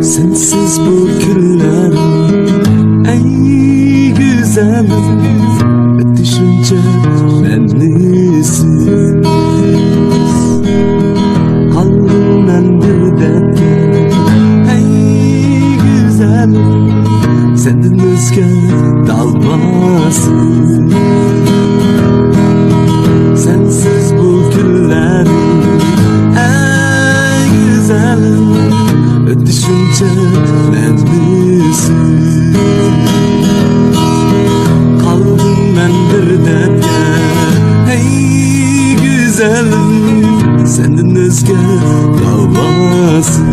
Sensiz bu günler ey güzelim, düşünce benlisin. Kaldım ben bir dertte ey güzelim, senden özge dalmasın. Sensiz bu günler ey güzelim, düşünce benlisin. Kaldım ben bir dertte ey güzelim, senden özge kalmasın.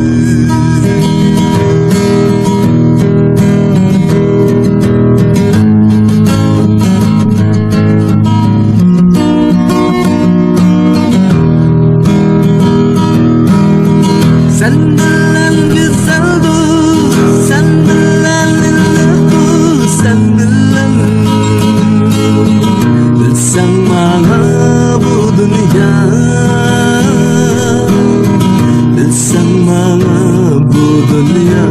Sen bilen güzeldir, sen bilen lütfu, sen bilen. Bilsen bana bu dünya, bilsen bana bu dünya.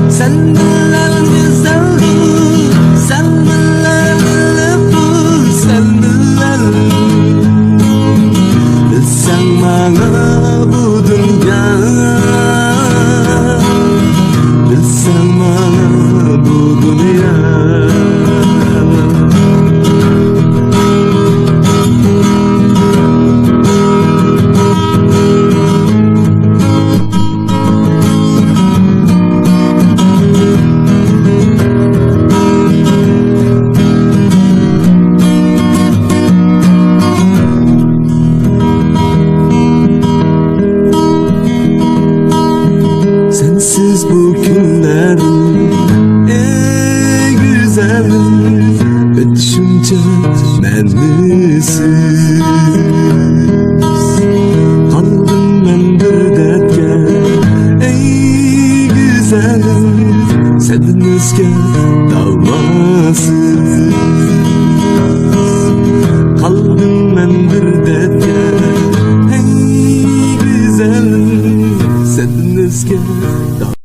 Sen bilen güzeldir, sen bilen lütfu, sen bilen. Bilsen bana bu dünya, bilsen bana bu dünya. Sensiz bu günler ey güzelim, düşünce benlisin.